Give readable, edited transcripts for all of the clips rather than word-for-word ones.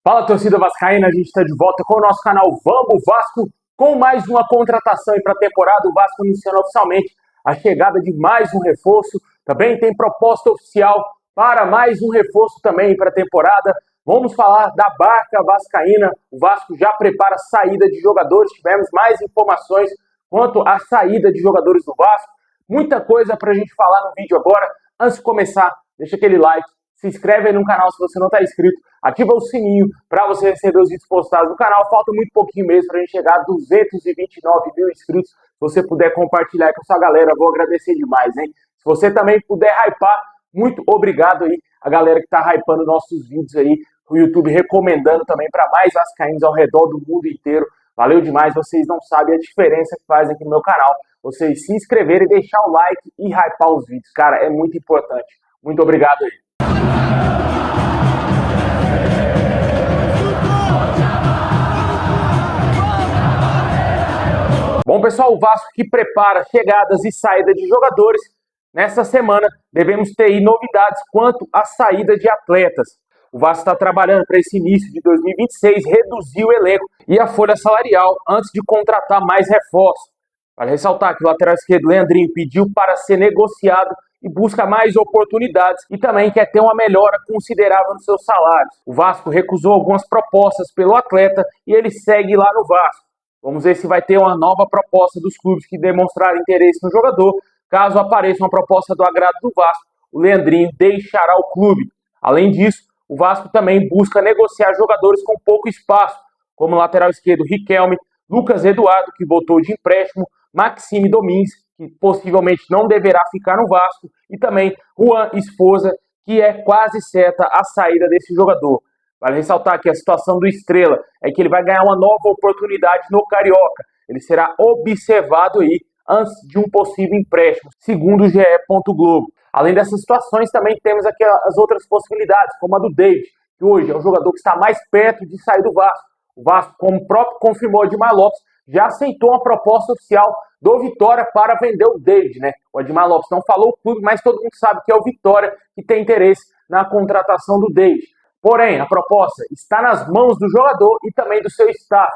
Fala, torcida vascaína, a gente está de volta com o nosso canal Vamos Vasco, com mais uma contratação para a temporada. O Vasco anunciando oficialmente a chegada de mais um reforço. Também tem proposta oficial para mais um reforço também para a temporada. Vamos falar da barca vascaína. O Vasco já prepara a saída de jogadores. Tivemos mais informações quanto à saída de jogadores do Vasco. Muita coisa para a gente falar no vídeo agora. Antes de começar, deixa aquele like. Se inscreve aí no canal se você não está inscrito, ativa o sininho para você receber os vídeos postados no canal. Falta muito pouquinho mesmo para a gente chegar a 229 mil inscritos. Se você puder compartilhar aí com essa galera, eu vou agradecer demais, hein? Se você também puder hypar, muito obrigado aí a galera que está hypando nossos vídeos aí, o YouTube recomendando também para mais vascaínos ao redor do mundo inteiro. Valeu demais, vocês não sabem a diferença que faz aqui no meu canal. Vocês se inscreverem, deixar o like e hypar os vídeos, cara, é muito importante. Muito obrigado aí. Bom, pessoal, o Vasco que prepara chegadas e saídas de jogadores. Nessa semana, devemos ter aí novidades quanto à saída de atletas. O Vasco está trabalhando para esse início de 2026, reduzir o elenco e a folha salarial antes de contratar mais reforços. Vale ressaltar que o lateral esquerdo, Leandrinho, pediu para ser negociado e busca mais oportunidades e também quer ter uma melhora considerável nos seus salários. O Vasco recusou algumas propostas pelo atleta e ele segue lá no Vasco. Vamos ver se vai ter uma nova proposta dos clubes que demonstrarem interesse no jogador. Caso apareça uma proposta do agrado do Vasco, o Leandrinho deixará o clube. Além disso, o Vasco também busca negociar jogadores com pouco espaço, como o lateral esquerdo Riquelme, Lucas Eduardo, que voltou de empréstimo, Maxime Domingues, que possivelmente não deverá ficar no Vasco, e também Juan Esposa, que é quase certa a saída desse jogador. Vale ressaltar que a situação do Estrela é que ele vai ganhar uma nova oportunidade no Carioca. Ele será observado aí antes de um possível empréstimo, segundo o GE. Globo. Além dessas situações, também temos aqui as outras possibilidades, como a do David, que hoje é o jogador que está mais perto de sair do Vasco. O Vasco, como o próprio confirmou Edmar Lopes, já aceitou uma proposta oficial do Vitória para vender o David, né? O Edmar Lopes não falou o clube, mas todo mundo sabe que é o Vitória que tem interesse na contratação do David. Porém, a proposta está nas mãos do jogador e também do seu staff,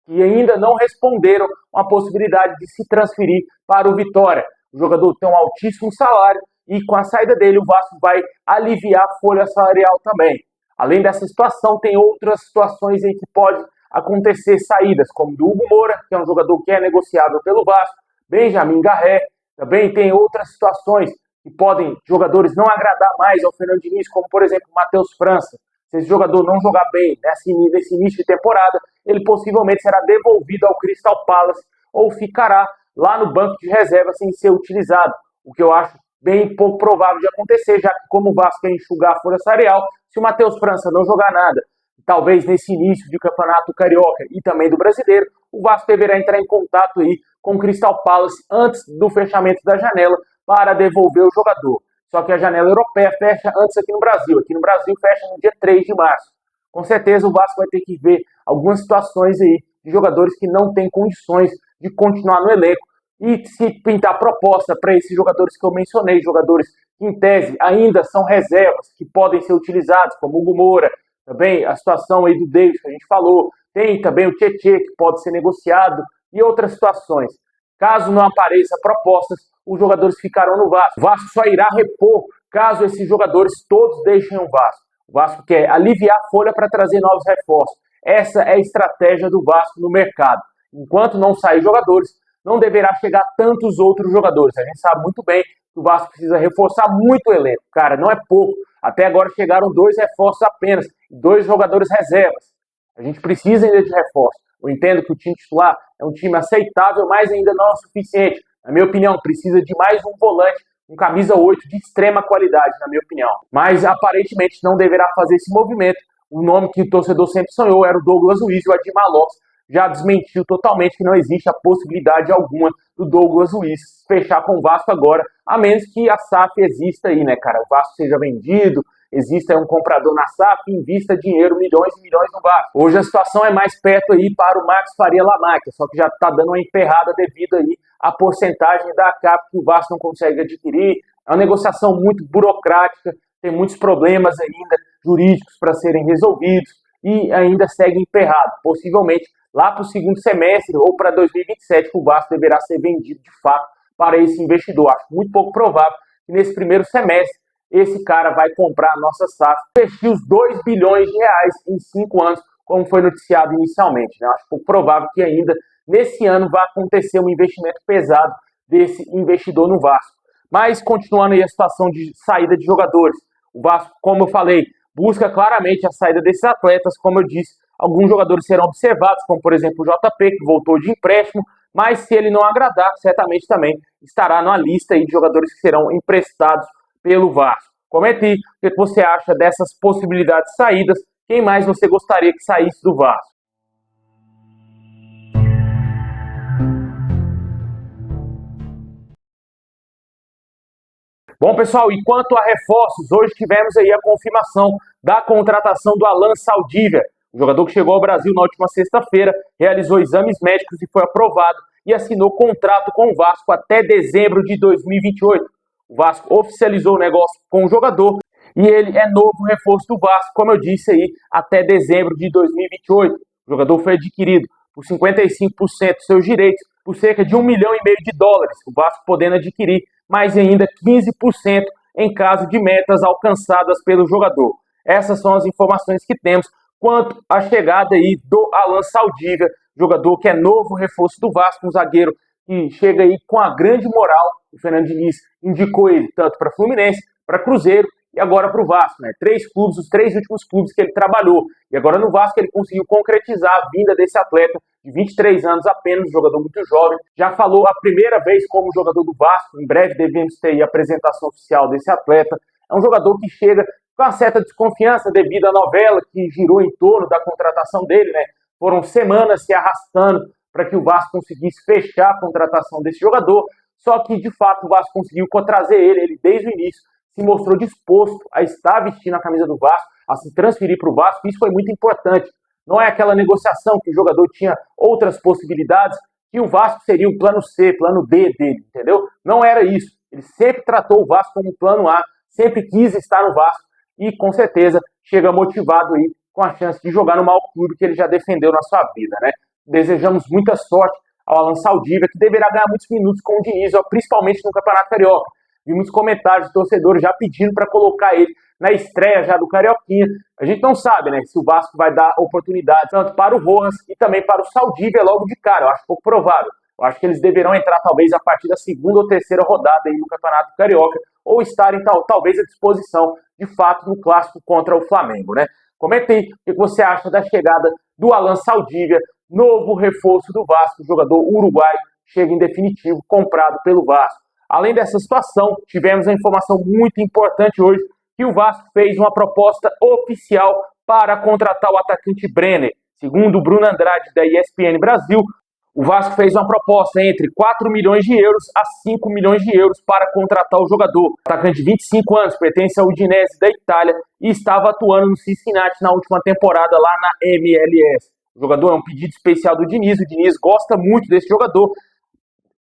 que ainda não responderam a possibilidade de se transferir para o Vitória. O jogador tem um altíssimo salário e com a saída dele o Vasco vai aliviar a folha salarial também. Além dessa situação, tem outras situações em que pode acontecer saídas, como do Hugo Moura, que é um jogador que é negociável pelo Vasco, Benjamin Garré. Também tem outras situações que podem jogadores não agradar mais ao Fernando Diniz, como por exemplo o Matheus França. Se esse jogador não jogar bem nesse início de temporada, ele possivelmente será devolvido ao Crystal Palace ou ficará lá no banco de reserva sem ser utilizado, o que eu acho bem pouco provável de acontecer, já que como o Vasco quer enxugar a folha salarial, se o Matheus França não jogar nada, talvez nesse início de campeonato carioca e também do brasileiro, o Vasco deverá entrar em contato aí com o Crystal Palace antes do fechamento da janela para devolver o jogador. Só que a janela europeia fecha antes aqui no Brasil. Aqui no Brasil fecha no dia 3 de março. Com certeza o Vasco vai ter que ver algumas situações aí de jogadores que não têm condições de continuar no elenco. E se pintar proposta para esses jogadores que eu mencionei, jogadores que em tese ainda são reservas, que podem ser utilizados, como o Hugo Moura, também a situação aí do David que a gente falou, tem também o Tietê que pode ser negociado e outras situações. Caso não apareçam propostas, os jogadores ficarão no Vasco. O Vasco só irá repor caso esses jogadores todos deixem o Vasco. O Vasco quer aliviar a folha para trazer novos reforços. Essa é a estratégia do Vasco no mercado. Enquanto não sair jogadores, não deverá chegar tantos outros jogadores. A gente sabe muito bem que o Vasco precisa reforçar muito o elenco. Cara, não é pouco. Até agora chegaram 2 reforços apenas, 2 jogadores reservas. A gente precisa ainda de reforço. Eu entendo que o time titular é um time aceitável, mas ainda não é o suficiente. Na minha opinião, precisa de mais um volante, um camisa 8 de extrema qualidade, na minha opinião. Mas aparentemente não deverá fazer esse movimento. O nome que o torcedor sempre sonhou era o Douglas Luiz, e o Edmar Lopes já desmentiu totalmente que não existe a possibilidade alguma do Douglas Luiz fechar com o Vasco agora, a menos que a SAF exista aí, né, cara? O Vasco seja vendido, exista um comprador na SAF, invista dinheiro, milhões e milhões no Vasco. Hoje a situação é mais perto aí para o Max Faria Lamáquia, só que já está dando uma emperrada devido aí à porcentagem da CAP que o Vasco não consegue adquirir. É uma negociação muito burocrática, tem muitos problemas ainda jurídicos para serem resolvidos. e ainda segue emperrado. Possivelmente lá para o segundo semestre ou para 2027 o Vasco deverá ser vendido de fato para esse investidor. Acho muito pouco provável que nesse primeiro semestre esse cara vai comprar a nossa SAF, investir os 2 bilhões de reais em 5 anos, como foi noticiado inicialmente, né? Acho pouco provável que ainda nesse ano vai acontecer um investimento pesado desse investidor no Vasco. Mas continuando aí a situação de saída de jogadores, o Vasco, como eu falei, busca claramente a saída desses atletas. Como eu disse, alguns jogadores serão observados, como por exemplo o JP, que voltou de empréstimo, mas se ele não agradar, certamente também estará na lista aí de jogadores que serão emprestados pelo Vasco. Comente aí o que você acha dessas possibilidades de saídas. Quem mais você gostaria que saísse do Vasco? Bom, pessoal, e quanto a reforços, hoje tivemos aí a confirmação da contratação do Alan Saldívia, o jogador que chegou ao Brasil na última sexta-feira, realizou exames médicos e foi aprovado e assinou contrato com o Vasco até dezembro de 2028. O Vasco oficializou o negócio com o jogador e ele é novo reforço do Vasco, como eu disse aí, até dezembro de 2028. O jogador foi adquirido por 55% dos seus direitos, por cerca de US$ 1,5 milhão, o Vasco podendo adquirir mais ainda 15% em caso de metas alcançadas pelo jogador. Essas são as informações que temos quanto à chegada aí do Alan Saldívia, jogador que é novo reforço do Vasco, um zagueiro que chega aí com a grande moral. O Fernando Diniz indicou ele tanto para Fluminense, para Cruzeiro e agora para o Vasco, né? 3 clubes, os 3 últimos clubes que ele trabalhou. E agora no Vasco ele conseguiu concretizar a vinda desse atleta de 23 anos apenas, um jogador muito jovem. Já falou a primeira vez como jogador do Vasco, em breve devemos ter a apresentação oficial desse atleta. É um jogador que chega com uma certa desconfiança devido à novela que girou em torno da contratação dele, né? Foram semanas se arrastando para que o Vasco conseguisse fechar a contratação desse jogador, só que de fato o Vasco conseguiu trazer ele desde o início se mostrou disposto a estar vestindo a camisa do Vasco, a se transferir para o Vasco. Isso foi muito importante. Não é aquela negociação que o jogador tinha outras possibilidades, que o Vasco seria o plano C, plano D dele, entendeu? Não era isso. Ele sempre tratou o Vasco como plano A, sempre quis estar no Vasco e com certeza chega motivado aí com a chance de jogar no maior clube que ele já defendeu na sua vida, né? Desejamos muita sorte ao Alan Saldívia, que deverá ganhar muitos minutos com o Diniz, principalmente no Campeonato Carioca. Vi muitos comentários de torcedores já pedindo para colocar ele na estreia já do Carioquinha. A gente não sabe, né, se o Vasco vai dar oportunidade tanto para o Rojas e também para o Saldívia logo de cara. Eu acho pouco provável. Eu acho que eles deverão entrar talvez a partir da segunda ou terceira rodada aí no Campeonato Carioca ou estarem talvez à disposição de fato no clássico contra o Flamengo, né? Comente aí o que você acha da chegada do Alan Saldívia, novo reforço do Vasco, jogador uruguaio, chega em definitivo, comprado pelo Vasco. Além dessa situação, tivemos a informação muito importante hoje que o Vasco fez uma proposta oficial para contratar o atacante Brenner. Segundo o Bruno Andrade, da ESPN Brasil, o Vasco fez uma proposta entre 4 milhões de euros a 5 milhões de euros para contratar o jogador. O atacante de 25 anos, pertence ao Udinese da Itália e estava atuando no Cincinnati na última temporada lá na MLS. O jogador é um pedido especial do Diniz, o Diniz gosta muito desse jogador,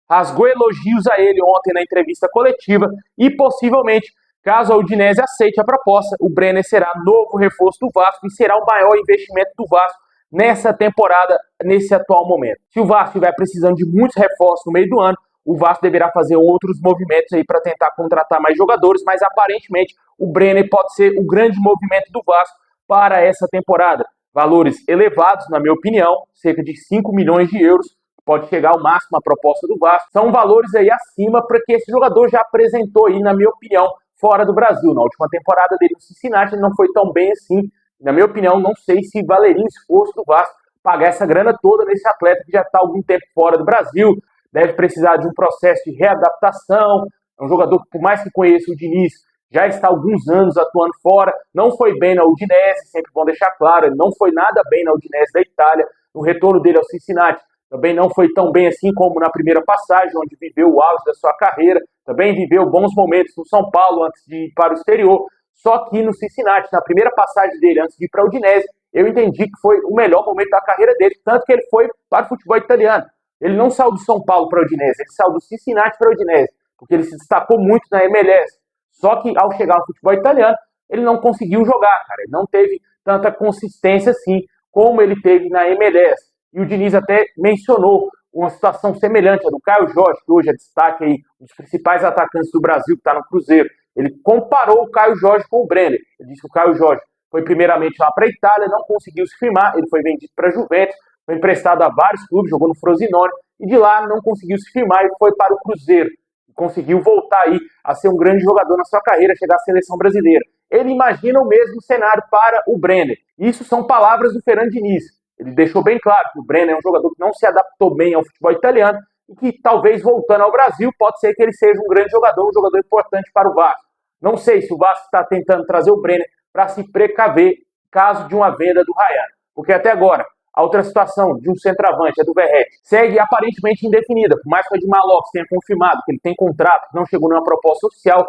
rasgou elogios a ele ontem na entrevista coletiva e possivelmente, caso a Udinese aceite a proposta, o Brenner será novo reforço do Vasco e será o maior investimento do Vasco nessa temporada, nesse atual momento. Se o Vasco estiver precisando de muitos reforços no meio do ano, o Vasco deverá fazer outros movimentos aí para tentar contratar mais jogadores, mas aparentemente o Brenner pode ser o grande movimento do Vasco para essa temporada. Valores elevados, na minha opinião, cerca de 5 milhões de euros, pode chegar ao máximo a proposta do Vasco. São valores aí acima para que esse jogador já apresentou aí, na minha opinião, fora do Brasil. Na última temporada dele no Cincinnati ele não foi tão bem assim. Na minha opinião, não sei se valeria o esforço do Vasco pagar essa grana toda nesse atleta que já está há algum tempo fora do Brasil, deve precisar de um processo de readaptação. É um jogador que, por mais que conheça o Diniz, já está há alguns anos atuando fora, não foi bem na Udinese, sempre bom deixar claro, ele não foi nada bem na Udinese da Itália. No retorno dele ao Cincinnati, também não foi tão bem assim como na primeira passagem, onde viveu o auge da sua carreira, também viveu bons momentos no São Paulo antes de ir para o exterior. Só que no Cincinnati, na primeira passagem dele antes de ir para a Udinese, eu entendi que foi o melhor momento da carreira dele, tanto que ele foi para o futebol italiano. Ele não saiu do São Paulo para a Udinese, ele saiu do Cincinnati para a Udinese, porque ele se destacou muito na MLS. Só que ao chegar ao futebol italiano, ele não conseguiu jogar, cara. Ele não teve tanta consistência assim como ele teve na MLS. E o Diniz até mencionou uma situação semelhante à do Caio Jorge, que hoje é destaque aí, um dos principais atacantes do Brasil, que está no Cruzeiro. Ele comparou o Caio Jorge com o Brenner. Ele disse que o Caio Jorge foi primeiramente lá para a Itália, não conseguiu se firmar, ele foi vendido para a Juventus, foi emprestado a vários clubes, jogou no Frosinone, e de lá não conseguiu se firmar e foi para o Cruzeiro. Conseguiu voltar aí a ser um grande jogador na sua carreira, chegar à seleção brasileira. Ele imagina o mesmo cenário para o Brenner. Isso são palavras do Fernando Diniz. Ele deixou bem claro que o Brenner é um jogador que não se adaptou bem ao futebol italiano e que talvez voltando ao Brasil pode ser que ele seja um grande jogador, um jogador importante para o Vasco. Não sei se o Vasco está tentando trazer o Brenner para se precaver caso de uma venda do Ryan. Porque até agora, a outra situação de um centroavante, a do Verratti, segue aparentemente indefinida. Por mais que o Edmar Lopes tenha confirmado que ele tem contrato, que não chegou nenhuma proposta oficial,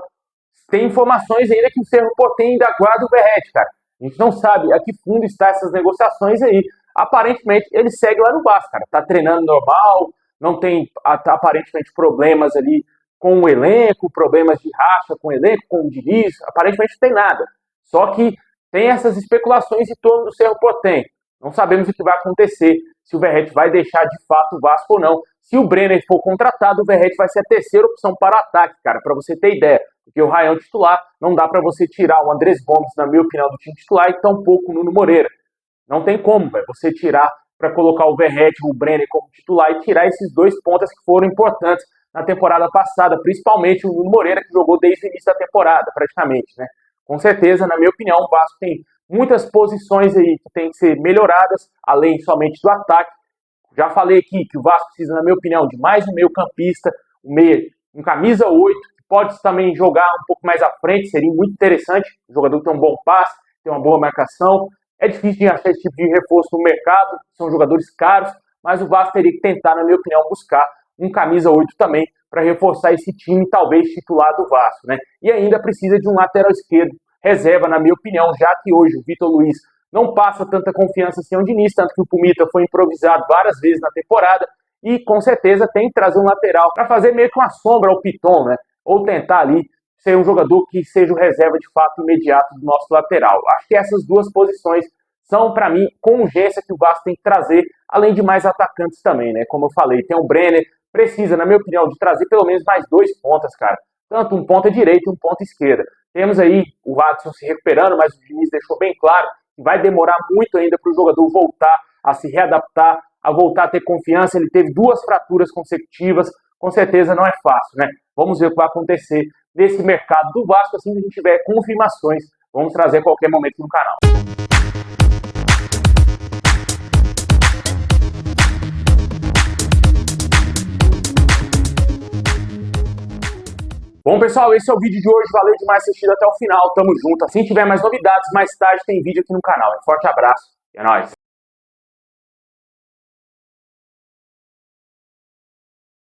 tem informações ainda que o Cerro Porteño ainda guarda o Verratti, cara. A gente não sabe a que fundo estão essas negociações aí. Aparentemente, ele segue lá no Vasco, cara. Tá treinando normal, não tem aparentemente problemas ali com o elenco, problemas de racha com o elenco, com o Diniz. Aparentemente não tem nada. Só que tem essas especulações em torno do Cerro Porteño. Não sabemos o que vai acontecer, se o Verratti vai deixar de fato o Vasco ou não. Se o Brenner for contratado, o Verratti vai ser a terceira opção para o ataque, cara, para você ter ideia. Porque o Ryan titular, não dá para você tirar o Andrés Gomes, na minha opinião, do time titular e tampouco o Nuno Moreira. Não tem como, velho, você tirar para colocar o Verratti, o Brenner como titular e tirar esses dois pontas que foram importantes na temporada passada, principalmente o Nuno Moreira, que jogou desde o início da temporada, praticamente, né? Com certeza, na minha opinião, o Vasco tem muitas posições aí que tem que ser melhoradas, além somente do ataque. Já falei aqui que o Vasco precisa, na minha opinião, de mais um meio-campista, um camisa 8, que pode também jogar um pouco mais à frente, seria muito interessante. O jogador tem um bom passe, tem uma boa marcação. É difícil de achar esse tipo de reforço no mercado, são jogadores caros, mas o Vasco teria que tentar, na minha opinião, buscar um camisa 8 também, para reforçar esse time, talvez titular do Vasco, né? E ainda precisa de um lateral esquerdo reserva, na minha opinião, já que hoje o Vitor Luiz não passa tanta confiança assim ao Diniz, tanto que o Pumita foi improvisado várias vezes na temporada e com certeza tem que trazer um lateral para fazer meio que uma sombra ao Piton, né? Ou tentar ali ser um jogador que seja o reserva de fato imediato do nosso lateral. Acho que essas duas posições são, para mim, com urgência que o Vasco tem que trazer, além de mais atacantes também, né? Como eu falei, tem o Brenner, precisa, na minha opinião, de trazer pelo menos mais dois pontas, cara. Tanto um ponta direita e um ponta esquerda. Temos aí o Watson se recuperando, mas o Diniz deixou bem claro que vai demorar muito ainda para o jogador voltar a se readaptar, a voltar a ter confiança. Ele teve 2 fraturas consecutivas, com certeza não é fácil, né? Vamos ver o que vai acontecer nesse mercado do Vasco, assim que a gente tiver confirmações, vamos trazer a qualquer momento no canal. Bom, pessoal, esse é o vídeo de hoje. Valeu demais ter assistido até o final. Tamo junto. Assim que tiver mais novidades, mais tarde tem vídeo aqui no canal. Um forte abraço e é nóis.